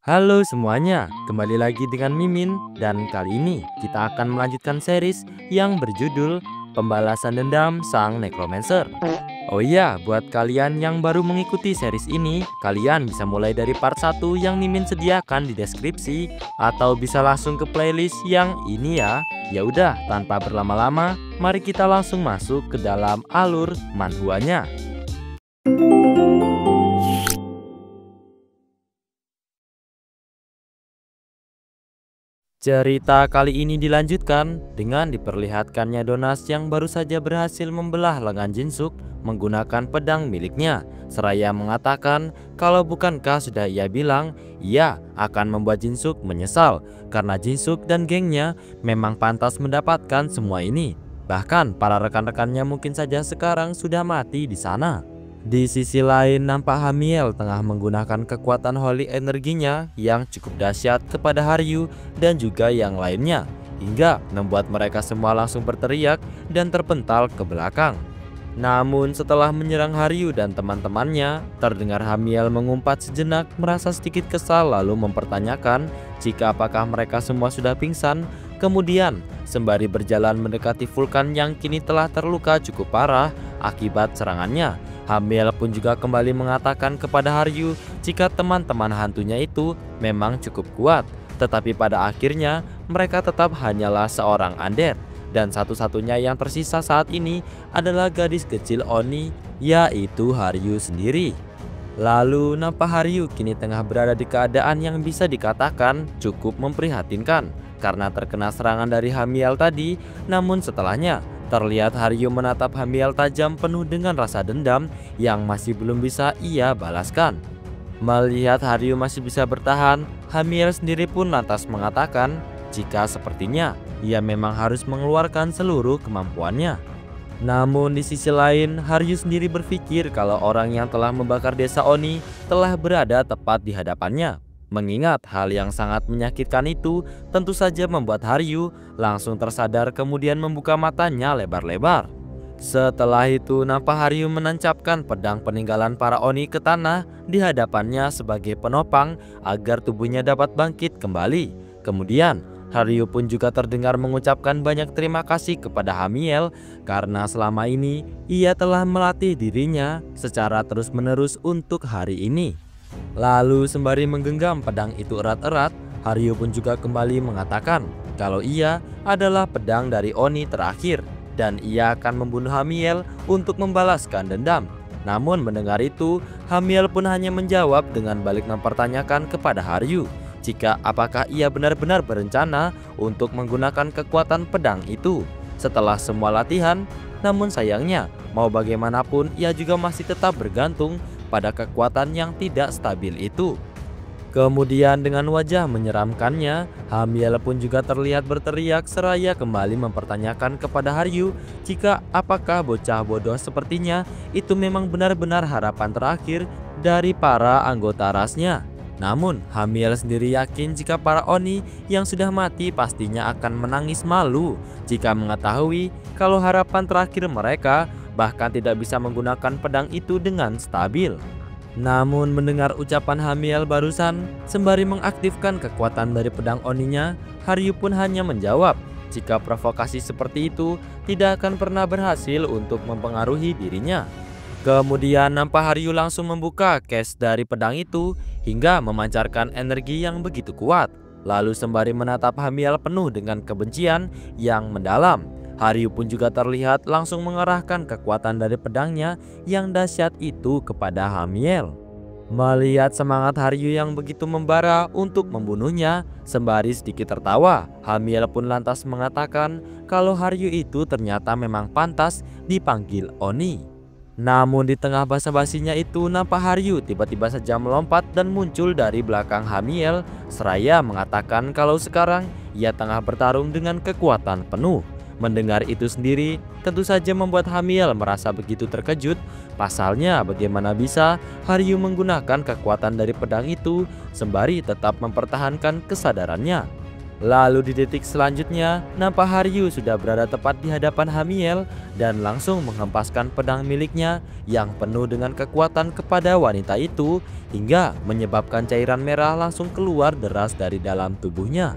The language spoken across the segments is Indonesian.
Halo semuanya, kembali lagi dengan Mimin dan kali ini kita akan melanjutkan series yang berjudul Pembalasan Dendam Sang Necromancer. Oh iya, buat kalian yang baru mengikuti series ini, kalian bisa mulai dari part 1 yang Mimin sediakan di deskripsi atau bisa langsung ke playlist yang ini ya. Ya udah, tanpa berlama-lama, mari kita langsung masuk ke dalam alur manhwanya. Cerita kali ini dilanjutkan dengan diperlihatkannya Donas yang baru saja berhasil membelah lengan Jinsuk menggunakan pedang miliknya. Seraya mengatakan kalau bukankah sudah ia bilang ia akan membuat Jinsuk menyesal karena Jinsuk dan gengnya memang pantas mendapatkan semua ini. Bahkan para rekan-rekannya mungkin saja sekarang sudah mati di sana. Di sisi lain, nampak Hamiel tengah menggunakan kekuatan holy energinya yang cukup dahsyat kepada Haryu dan juga yang lainnya, hingga membuat mereka semua langsung berteriak dan terpental ke belakang. Namun setelah menyerang Haryu dan teman-temannya, terdengar Hamiel mengumpat sejenak, merasa sedikit kesal lalu mempertanyakan jika apakah mereka semua sudah pingsan. Kemudian sembari berjalan mendekati Vulkan yang kini telah terluka cukup parah akibat serangannya, Hamiel pun juga kembali mengatakan kepada Haryu jika teman-teman hantunya itu memang cukup kuat, tetapi pada akhirnya mereka tetap hanyalah seorang Undead. Dan satu-satunya yang tersisa saat ini adalah gadis kecil Oni, yaitu Haryu sendiri. Lalu nampak Haryu kini tengah berada di keadaan yang bisa dikatakan cukup memprihatinkan karena terkena serangan dari Hamiel tadi. Namun setelahnya terlihat Haryu menatap Hamiel tajam penuh dengan rasa dendam yang masih belum bisa ia balaskan. Melihat Haryu masih bisa bertahan, Hamiel sendiri pun lantas mengatakan jika sepertinya ia memang harus mengeluarkan seluruh kemampuannya. Namun di sisi lain, Haryu sendiri berpikir kalau orang yang telah membakar desa Oni telah berada tepat di hadapannya. Mengingat hal yang sangat menyakitkan itu tentu saja membuat Haryu langsung tersadar kemudian membuka matanya lebar-lebar. Setelah itu nampak Haryu menancapkan pedang peninggalan para Oni ke tanah di hadapannya sebagai penopang agar tubuhnya dapat bangkit kembali. Kemudian Haryu pun juga terdengar mengucapkan banyak terima kasih kepada Hamiel karena selama ini ia telah melatih dirinya secara terus-menerus untuk hari ini. Lalu sembari menggenggam pedang itu erat-erat, Haryu pun juga kembali mengatakan kalau ia adalah pedang dari Oni terakhir dan ia akan membunuh Hamiel untuk membalaskan dendam. Namun mendengar itu, Hamiel pun hanya menjawab dengan balik mempertanyakan kepada Haryu jika apakah ia benar-benar berencana untuk menggunakan kekuatan pedang itu setelah semua latihan. Namun sayangnya, mau bagaimanapun ia juga masih tetap bergantung pada kekuatan yang tidak stabil itu. Kemudian dengan wajah menyeramkannya, Hamiel pun juga terlihat berteriak seraya kembali mempertanyakan kepada Haryu jika apakah bocah bodoh sepertinya itu memang benar-benar harapan terakhir dari para anggota rasnya. Namun Hamiel sendiri yakin jika para Oni yang sudah mati pastinya akan menangis malu jika mengetahui kalau harapan terakhir mereka bahkan tidak bisa menggunakan pedang itu dengan stabil. Namun mendengar ucapan Hamiel barusan, sembari mengaktifkan kekuatan dari pedang Oninya, Haryu pun hanya menjawab jika provokasi seperti itu tidak akan pernah berhasil untuk mempengaruhi dirinya. Kemudian nampak Haryu langsung membuka case dari pedang itu hingga memancarkan energi yang begitu kuat. Lalu sembari menatap Hamiel penuh dengan kebencian yang mendalam, Haryu pun juga terlihat langsung mengerahkan kekuatan dari pedangnya yang dahsyat itu kepada Hamiel. Melihat semangat Haryu yang begitu membara untuk membunuhnya, sembari sedikit tertawa, Hamiel pun lantas mengatakan kalau Haryu itu ternyata memang pantas dipanggil Oni. Namun di tengah basa-basinya itu nampak Haryu tiba-tiba saja melompat dan muncul dari belakang Hamiel seraya mengatakan kalau sekarang ia tengah bertarung dengan kekuatan penuh. Mendengar itu sendiri tentu saja membuat Hamiel merasa begitu terkejut. Pasalnya bagaimana bisa Haryu menggunakan kekuatan dari pedang itu sembari tetap mempertahankan kesadarannya. Lalu di detik selanjutnya, nampak Haryu sudah berada tepat di hadapan Hamiel dan langsung menghempaskan pedang miliknya yang penuh dengan kekuatan kepada wanita itu hingga menyebabkan cairan merah langsung keluar deras dari dalam tubuhnya.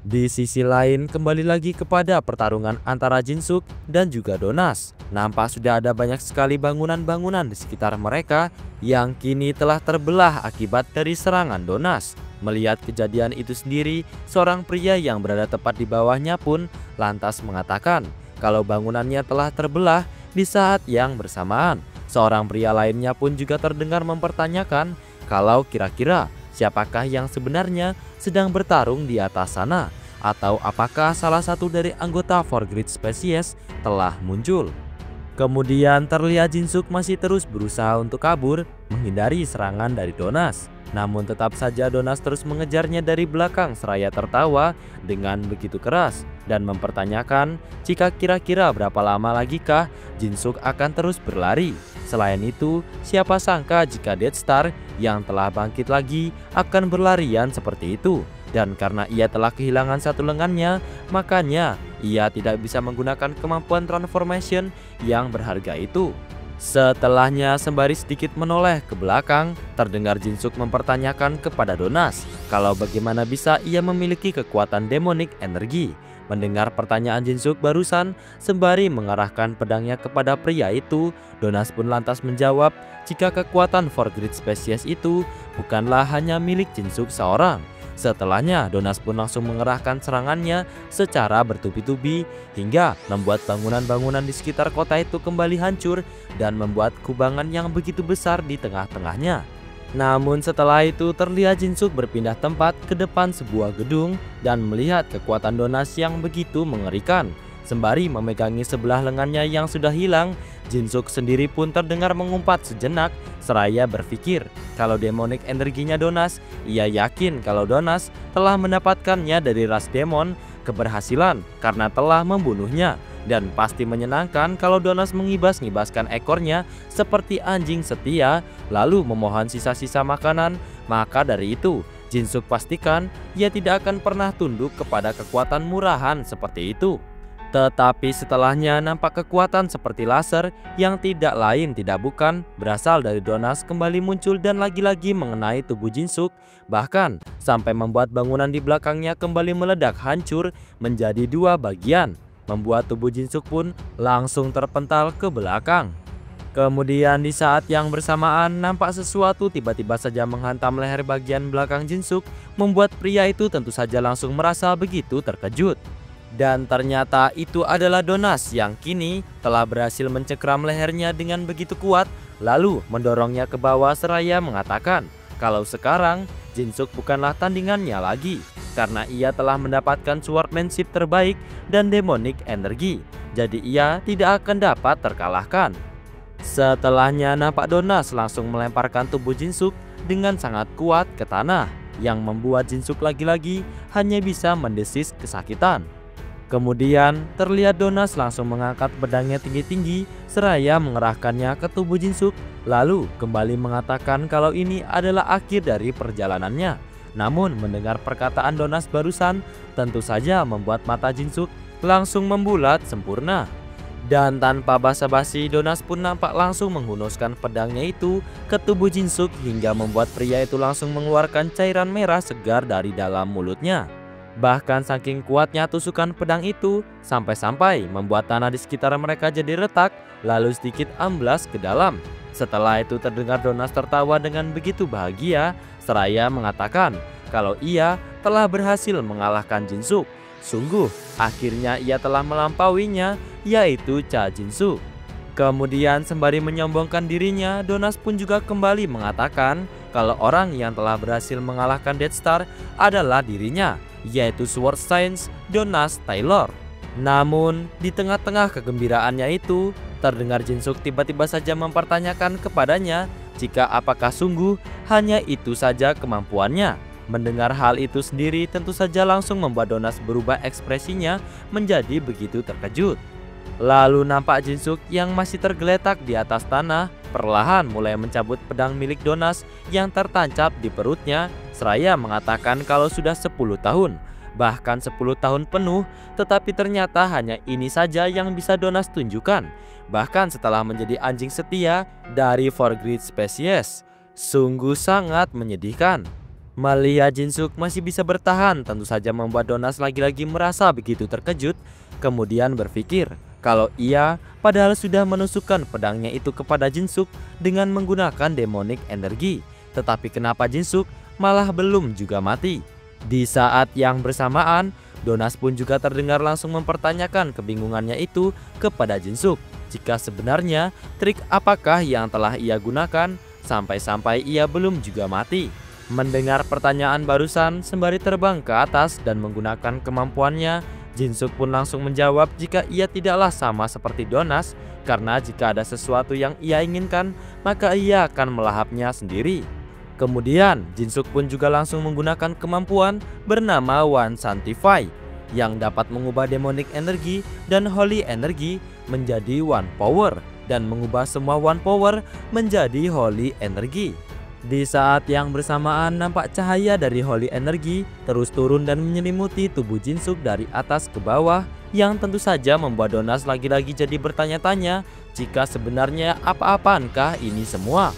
Di sisi lain, kembali lagi kepada pertarungan antara Jinsuk dan juga Donas. Nampak sudah ada banyak sekali bangunan-bangunan di sekitar mereka yang kini telah terbelah akibat dari serangan Donas. Melihat kejadian itu sendiri, seorang pria yang berada tepat di bawahnya pun lantas mengatakan kalau bangunannya telah terbelah di saat yang bersamaan. Seorang pria lainnya pun juga terdengar mempertanyakan kalau kira-kira siapakah yang sebenarnya sedang bertarung di atas sana, atau apakah salah satu dari anggota For Great Species telah muncul. Kemudian terlihat Jinsuk masih terus berusaha untuk kabur menghindari serangan dari Donas. Namun tetap saja Donas terus mengejarnya dari belakang seraya tertawa dengan begitu keras dan mempertanyakan jika kira-kira berapa lama lagikah Jinsuk akan terus berlari. Selain itu, siapa sangka jika Deathstar yang telah bangkit lagi akan berlarian seperti itu. Dan karena ia telah kehilangan satu lengannya, makanya ia tidak bisa menggunakan kemampuan transformation yang berharga itu. Setelahnya sembari sedikit menoleh ke belakang, terdengar Jinsuk mempertanyakan kepada Donas kalau bagaimana bisa ia memiliki kekuatan demonic energi. Mendengar pertanyaan Jinsuk barusan, sembari mengarahkan pedangnya kepada pria itu, Donas pun lantas menjawab jika kekuatan For Great Species itu bukanlah hanya milik Jinsuk seorang. Setelahnya, Donas pun langsung mengerahkan serangannya secara bertubi-tubi hingga membuat bangunan-bangunan di sekitar kota itu kembali hancur dan membuat kubangan yang begitu besar di tengah-tengahnya. Namun setelah itu terlihat Jinsuk berpindah tempat ke depan sebuah gedung dan melihat kekuatan Donas yang begitu mengerikan. Sembari memegangi sebelah lengannya yang sudah hilang, Jinsuk sendiri pun terdengar mengumpat sejenak seraya berpikir kalau demonic energinya Donas. Ia yakin kalau Donas telah mendapatkannya dari ras demon keberhasilan karena telah membunuhnya. Dan pasti menyenangkan kalau Donas mengibas-ngibaskan ekornya seperti anjing setia lalu memohon sisa-sisa makanan. Maka dari itu Jinsuk pastikan ia tidak akan pernah tunduk kepada kekuatan murahan seperti itu. Tetapi setelahnya nampak kekuatan seperti laser yang tidak lain tidak bukan berasal dari Donas kembali muncul dan lagi-lagi mengenai tubuh Jinsuk, bahkan sampai membuat bangunan di belakangnya kembali meledak hancur menjadi dua bagian, membuat tubuh Jinsuk pun langsung terpental ke belakang. Kemudian di saat yang bersamaan nampak sesuatu tiba-tiba saja menghantam leher bagian belakang Jinsuk, membuat pria itu tentu saja langsung merasa begitu terkejut. Dan ternyata itu adalah Donas yang kini telah berhasil mencekram lehernya dengan begitu kuat, lalu mendorongnya ke bawah seraya mengatakan kalau sekarang Jinsuk bukanlah tandingannya lagi karena ia telah mendapatkan swordmanship terbaik dan demonic energi, jadi ia tidak akan dapat terkalahkan. Setelahnya nampak Donas langsung melemparkan tubuh Jinsuk dengan sangat kuat ke tanah yang membuat Jinsuk lagi-lagi hanya bisa mendesis kesakitan. Kemudian terlihat Donas langsung mengangkat pedangnya tinggi-tinggi seraya mengerahkannya ke tubuh Jinsuk, lalu kembali mengatakan kalau ini adalah akhir dari perjalanannya. Namun mendengar perkataan Donas barusan tentu saja membuat mata Jinsuk langsung membulat sempurna. Dan tanpa basa-basi Donas pun nampak langsung menghunuskan pedangnya itu ke tubuh Jinsuk hingga membuat pria itu langsung mengeluarkan cairan merah segar dari dalam mulutnya. Bahkan saking kuatnya tusukan pedang itu sampai-sampai membuat tanah di sekitar mereka jadi retak lalu sedikit amblas ke dalam. Setelah itu terdengar Donas tertawa dengan begitu bahagia seraya mengatakan kalau ia telah berhasil mengalahkan Jinsuk. Sungguh akhirnya ia telah melampauinya, yaitu Cha Jinsu. Kemudian sembari menyombongkan dirinya, Donas pun juga kembali mengatakan kalau orang yang telah berhasil mengalahkan Deathstar adalah dirinya, yaitu Sword Science Donas Taylor. Namun di tengah-tengah kegembiraannya itu, terdengar Jinsuk tiba-tiba saja mempertanyakan kepadanya jika apakah sungguh hanya itu saja kemampuannya. Mendengar hal itu sendiri tentu saja langsung membuat Donas berubah ekspresinya menjadi begitu terkejut. Lalu nampak Jinsuk yang masih tergeletak di atas tanah perlahan mulai mencabut pedang milik Donas yang tertancap di perutnya seraya mengatakan kalau sudah 10 tahun. bahkan 10 tahun penuh, tetapi ternyata hanya ini saja yang bisa Donas tunjukkan. Bahkan setelah menjadi anjing setia dari 4 Great Species. Sungguh sangat menyedihkan. Melihat Jin-Suk masih bisa bertahan tentu saja membuat Donas lagi-lagi merasa begitu terkejut. Kemudian berpikir kalau ia padahal sudah menusukkan pedangnya itu kepada Jin-Suk dengan menggunakan demonic energy. Tetapi kenapa Jin-Suk malah belum juga mati? Di saat yang bersamaan, Donas pun juga terdengar langsung mempertanyakan kebingungannya itu kepada Jin-Suk. Jika sebenarnya trik apakah yang telah ia gunakan sampai-sampai ia belum juga mati. Mendengar pertanyaan barusan sembari terbang ke atas dan menggunakan kemampuannya, Jin-Suk pun langsung menjawab jika ia tidaklah sama seperti Donas, karena jika ada sesuatu yang ia inginkan maka ia akan melahapnya sendiri. Kemudian Jin-Suk pun juga langsung menggunakan kemampuan bernama One Sanctify yang dapat mengubah demonic energy dan holy energy menjadi one power dan mengubah semua one power menjadi holy energy. Di saat yang bersamaan nampak cahaya dari holy energy terus turun dan menyelimuti tubuh Jin-Suk dari atas ke bawah, yang tentu saja membuat Donas lagi-lagi jadi bertanya-tanya jika sebenarnya apa-apaankah ini semua.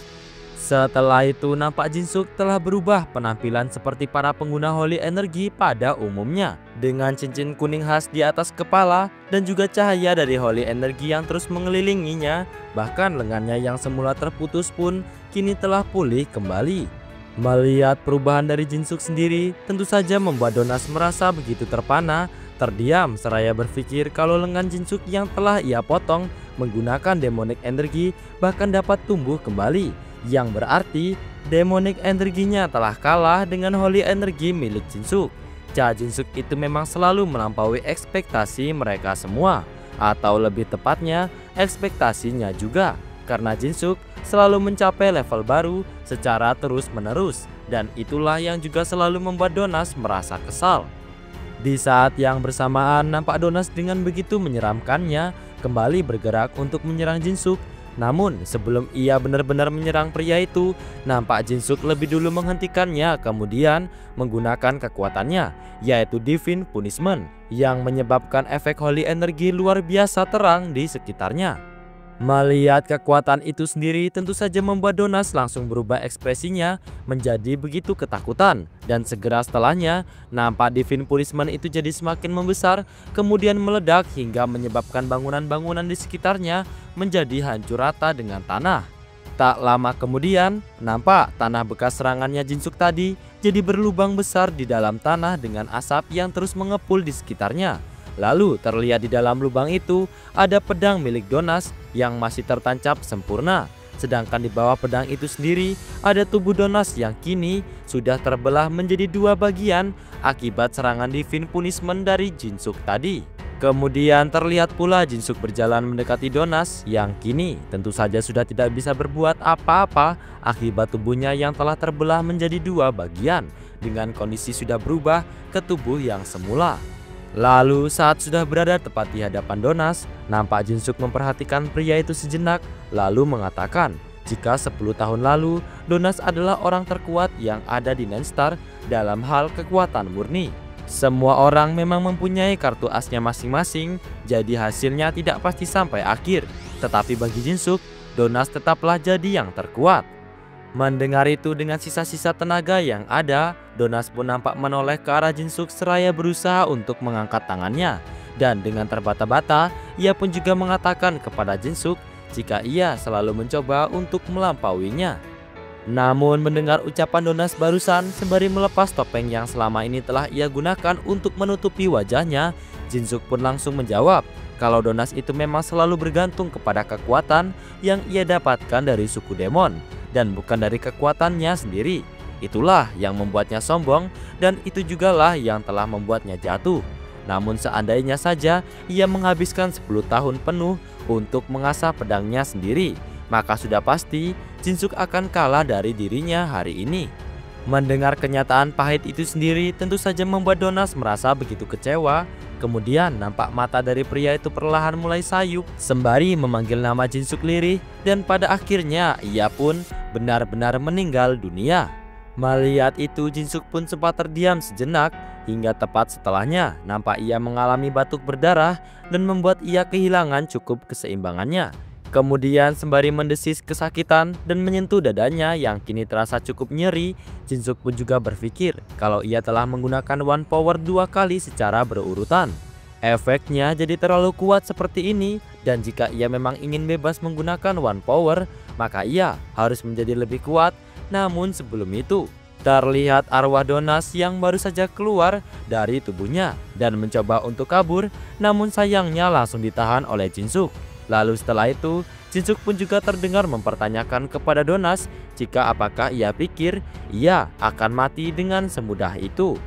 Setelah itu nampak Jin-Suk telah berubah penampilan seperti para pengguna holy energy pada umumnya, dengan cincin kuning khas di atas kepala dan juga cahaya dari holy energy yang terus mengelilinginya. Bahkan lengannya yang semula terputus pun kini telah pulih kembali. Melihat perubahan dari Jin-Suk sendiri tentu saja membuat Donas merasa begitu terpana, terdiam seraya berpikir kalau lengan Jin-Suk yang telah ia potong menggunakan demonic energy bahkan dapat tumbuh kembali, yang berarti demonic energinya telah kalah dengan holy energy milik Jin-Suk. Jin-Suk itu memang selalu melampaui ekspektasi mereka semua, atau lebih tepatnya ekspektasinya juga, karena Jin-Suk selalu mencapai level baru secara terus-menerus, dan itulah yang juga selalu membuat Donas merasa kesal. Di saat yang bersamaan nampak Donas dengan begitu menyeramkannya kembali bergerak untuk menyerang Jin-Suk. Namun sebelum ia benar-benar menyerang pria itu, nampak Jin-Suk lebih dulu menghentikannya, kemudian menggunakan kekuatannya, yaitu Divine Punishment, yang menyebabkan efek holy energy luar biasa terang di sekitarnya. Melihat kekuatan itu sendiri tentu saja membuat Donas langsung berubah ekspresinya menjadi begitu ketakutan, dan segera setelahnya nampak Divine Punishment itu jadi semakin membesar, kemudian meledak hingga menyebabkan bangunan-bangunan di sekitarnya menjadi hancur rata dengan tanah. Tak lama kemudian nampak tanah bekas serangannya Jin-Suk tadi jadi berlubang besar di dalam tanah dengan asap yang terus mengepul di sekitarnya. Lalu terlihat di dalam lubang itu ada pedang milik Donas yang masih tertancap sempurna. Sedangkan di bawah pedang itu sendiri ada tubuh Donas yang kini sudah terbelah menjadi dua bagian akibat serangan Divine Punishment dari Jin-Suk tadi. Kemudian terlihat pula Jin-Suk berjalan mendekati Donas yang kini tentu saja sudah tidak bisa berbuat apa-apa akibat tubuhnya yang telah terbelah menjadi dua bagian dengan kondisi sudah berubah ke tubuh yang semula. Lalu saat sudah berada tepat di hadapan Donas, nampak Jin-Suk memperhatikan pria itu sejenak lalu mengatakan jika 10 tahun lalu Donas adalah orang terkuat yang ada di Nine Star dalam hal kekuatan murni. Semua orang memang mempunyai kartu asnya masing-masing, jadi hasilnya tidak pasti sampai akhir. Tetapi bagi Jin-Suk, Donas tetaplah jadi yang terkuat. Mendengar itu dengan sisa-sisa tenaga yang ada, Donas pun nampak menoleh ke arah Jin-Suk seraya berusaha untuk mengangkat tangannya. Dan dengan terbata-bata, ia pun juga mengatakan kepada Jin-Suk jika ia selalu mencoba untuk melampauinya. Namun mendengar ucapan Donas barusan sembari melepas topeng yang selama ini telah ia gunakan untuk menutupi wajahnya, Jin-Suk pun langsung menjawab kalau Donas itu memang selalu bergantung kepada kekuatan yang ia dapatkan dari suku demon dan bukan dari kekuatannya sendiri. Itulah yang membuatnya sombong dan itu jugalah yang telah membuatnya jatuh. Namun seandainya saja ia menghabiskan 10 tahun penuh untuk mengasah pedangnya sendiri, maka sudah pasti Jin-Suk akan kalah dari dirinya hari ini. Mendengar kenyataan pahit itu sendiri tentu saja membuat Donas merasa begitu kecewa. Kemudian nampak mata dari pria itu perlahan mulai sayup sembari memanggil nama Jin-Suk lirih, dan pada akhirnya ia pun benar-benar meninggal dunia. Melihat itu, Jinsuk pun sempat terdiam sejenak, hingga tepat setelahnya nampak ia mengalami batuk berdarah dan membuat ia kehilangan cukup keseimbangannya. Kemudian sembari mendesis kesakitan dan menyentuh dadanya yang kini terasa cukup nyeri, Jinsuk pun juga berpikir kalau ia telah menggunakan One Power 2 kali secara berurutan. Efeknya jadi terlalu kuat seperti ini, dan jika ia memang ingin bebas menggunakan One Power, maka ia harus menjadi lebih kuat. Namun sebelum itu, terlihat arwah Donas yang baru saja keluar dari tubuhnya dan mencoba untuk kabur, namun sayangnya langsung ditahan oleh Jinsuk. Lalu setelah itu, Jinsuk pun juga terdengar mempertanyakan kepada Donas jika apakah ia pikir ia akan mati dengan semudah itu.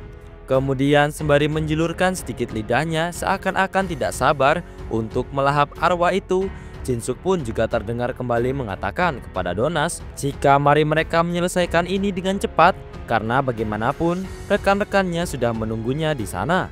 Kemudian sembari menjulurkan sedikit lidahnya seakan-akan tidak sabar untuk melahap arwah itu, Jinsuk pun juga terdengar kembali mengatakan kepada Donas jika mari mereka menyelesaikan ini dengan cepat karena bagaimanapun rekan-rekannya sudah menunggunya di sana.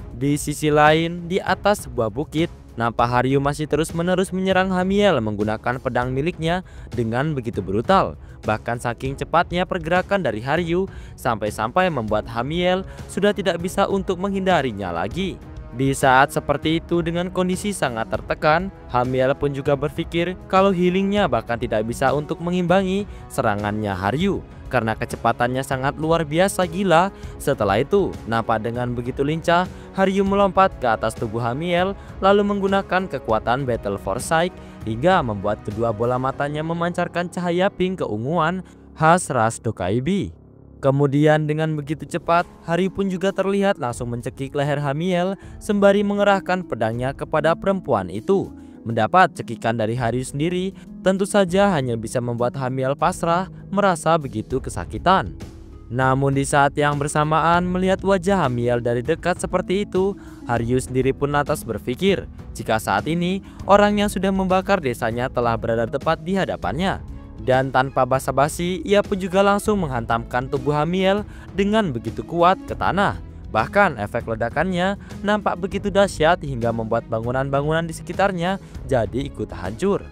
Di sisi lain, di atas sebuah bukit, nampak Haryu masih terus-menerus menyerang Hamiel menggunakan pedang miliknya dengan begitu brutal. Bahkan saking cepatnya pergerakan dari Haryu sampai-sampai membuat Hamiel sudah tidak bisa untuk menghindarinya lagi. Di saat seperti itu dengan kondisi sangat tertekan, Hamiel pun juga berpikir kalau healingnya bahkan tidak bisa untuk mengimbangi serangannya Haryu karena kecepatannya sangat luar biasa gila. Setelah itu, nampak dengan begitu lincah Haryu melompat ke atas tubuh Hamiel lalu menggunakan kekuatan Battle Foresight hingga membuat kedua bola matanya memancarkan cahaya pink keunguan khas ras Dokaibi. Kemudian dengan begitu cepat, Haryu pun juga terlihat langsung mencekik leher Hamiel sembari mengerahkan pedangnya kepada perempuan itu. Mendapat cekikan dari Haryu sendiri, tentu saja hanya bisa membuat Hamiel pasrah merasa begitu kesakitan. Namun di saat yang bersamaan melihat wajah Hamiel dari dekat seperti itu, Haryu sendiri pun lantas berpikir jika saat ini orang yang sudah membakar desanya telah berada tepat di hadapannya. Dan tanpa basa-basi, ia pun juga langsung menghantamkan tubuh Hamiel dengan begitu kuat ke tanah. Bahkan efek ledakannya nampak begitu dahsyat hingga membuat bangunan-bangunan di sekitarnya jadi ikut hancur.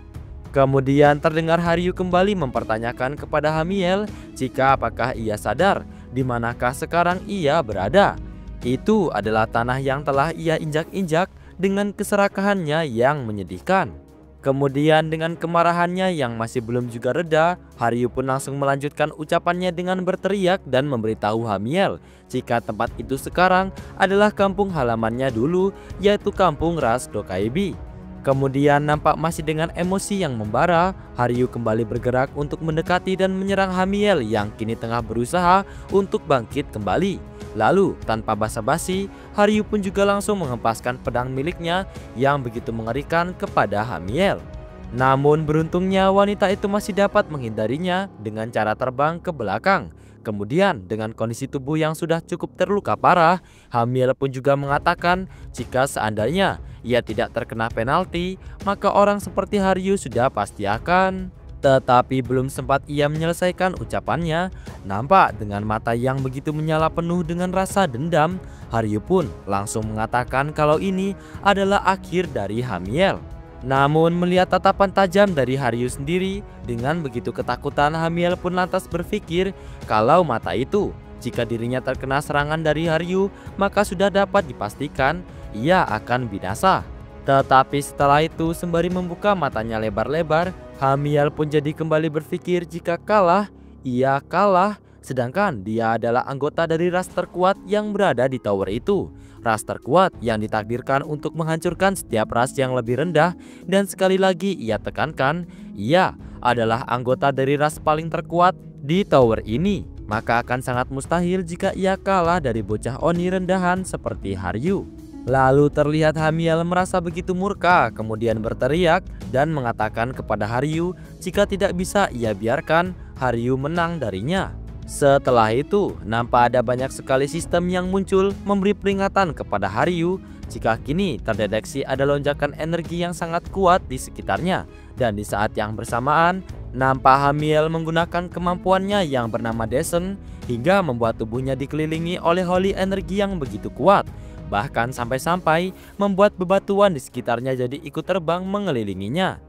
Kemudian terdengar Haryu kembali mempertanyakan kepada Hamiel jika apakah ia sadar di manakah sekarang ia berada. Itu adalah tanah yang telah ia injak-injak dengan keserakahannya yang menyedihkan. Kemudian dengan kemarahannya yang masih belum juga reda, Haryu pun langsung melanjutkan ucapannya dengan berteriak dan memberitahu Hamiel jika tempat itu sekarang adalah kampung halamannya dulu, yaitu kampung ras Dokaibi. Kemudian nampak masih dengan emosi yang membara, Haryu kembali bergerak untuk mendekati dan menyerang Hamiel yang kini tengah berusaha untuk bangkit kembali. Lalu tanpa basa-basi, Haryu pun juga langsung menghempaskan pedang miliknya yang begitu mengerikan kepada Hamiel. Namun beruntungnya wanita itu masih dapat menghindarinya dengan cara terbang ke belakang. Kemudian dengan kondisi tubuh yang sudah cukup terluka parah, Hamiel pun juga mengatakan jika seandainya ia tidak terkena penalti, maka orang seperti Haryu sudah pasti akan. Tetapi belum sempat ia menyelesaikan ucapannya, nampak dengan mata yang begitu menyala penuh dengan rasa dendam, Haryu pun langsung mengatakan kalau ini adalah akhir dari Hamiel. Namun melihat tatapan tajam dari Haryu sendiri, dengan begitu ketakutan Hamiel pun lantas berpikir kalau mata itu, jika dirinya terkena serangan dari Haryu, maka sudah dapat dipastikan ia akan binasa. Tetapi setelah itu sembari membuka matanya lebar-lebar, Hamiel pun jadi kembali berpikir jika kalah, ia kalah, sedangkan dia adalah anggota dari ras terkuat yang berada di tower itu. Ras terkuat yang ditakdirkan untuk menghancurkan setiap ras yang lebih rendah, dan sekali lagi ia tekankan, ia adalah anggota dari ras paling terkuat di tower ini. Maka akan sangat mustahil jika ia kalah dari bocah Oni rendahan seperti Haryu. Lalu terlihat Hamiel merasa begitu murka, kemudian berteriak dan mengatakan kepada Haryu jika tidak bisa ia biarkan Haryu menang darinya. Setelah itu, nampak ada banyak sekali sistem yang muncul memberi peringatan kepada Haryu jika kini terdeteksi ada lonjakan energi yang sangat kuat di sekitarnya. Dan di saat yang bersamaan, nampak Hamiel menggunakan kemampuannya yang bernama Descent hingga membuat tubuhnya dikelilingi oleh holy energi yang begitu kuat. Bahkan sampai-sampai membuat bebatuan di sekitarnya jadi ikut terbang mengelilinginya.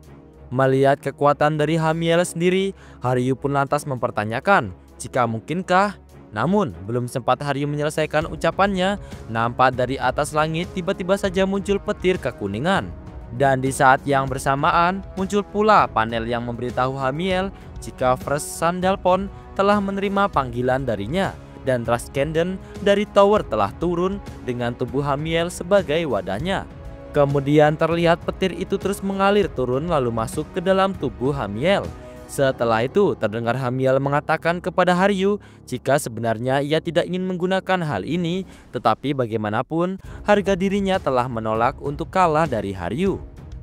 Melihat kekuatan dari Hamiel sendiri, Haryu pun lantas mempertanyakan jika mungkinkah. Namun belum sempat Haryu menyelesaikan ucapannya, nampak dari atas langit tiba-tiba saja muncul petir kekuningan. Dan di saat yang bersamaan muncul pula panel yang memberitahu Hamiel jika First Sandalphon telah menerima panggilan darinya dan Traskenden dari tower telah turun dengan tubuh Hamiel sebagai wadahnya. Kemudian terlihat petir itu terus mengalir turun lalu masuk ke dalam tubuh Hamiel. Setelah itu terdengar Hamiel mengatakan kepada Haryu jika sebenarnya ia tidak ingin menggunakan hal ini, tetapi bagaimanapun harga dirinya telah menolak untuk kalah dari Haryu.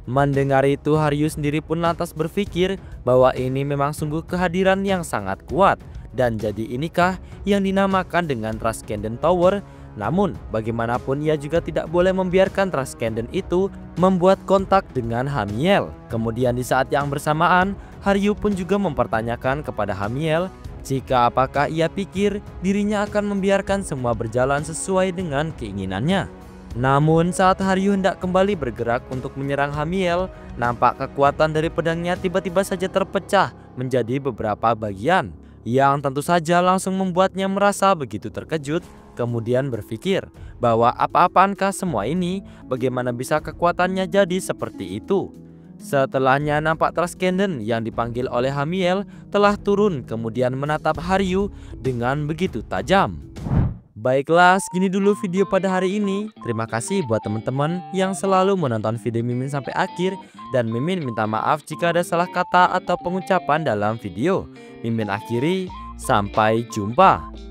Mendengar itu Haryu sendiri pun lantas berpikir bahwa ini memang sungguh kehadiran yang sangat kuat, dan jadi inikah yang dinamakan dengan Traskenden Tower. Namun bagaimanapun ia juga tidak boleh membiarkan Traskenden itu membuat kontak dengan Hamiel. Kemudian di saat yang bersamaan Haryu pun juga mempertanyakan kepada Hamiel jika apakah ia pikir dirinya akan membiarkan semua berjalan sesuai dengan keinginannya. Namun saat Haryu hendak kembali bergerak untuk menyerang Hamiel, nampak kekuatan dari pedangnya tiba-tiba saja terpecah menjadi beberapa bagian, yang tentu saja langsung membuatnya merasa begitu terkejut. Kemudian berpikir bahwa apa-apaankah semua ini, bagaimana bisa kekuatannya jadi seperti itu. Setelahnya nampak Traskenden yang dipanggil oleh Hamiel telah turun kemudian menatap Haryu dengan begitu tajam. Baiklah, segini dulu video pada hari ini. Terima kasih buat teman-teman yang selalu menonton video Mimin sampai akhir, dan Mimin minta maaf jika ada salah kata atau pengucapan dalam video. Mimin akhiri, sampai jumpa.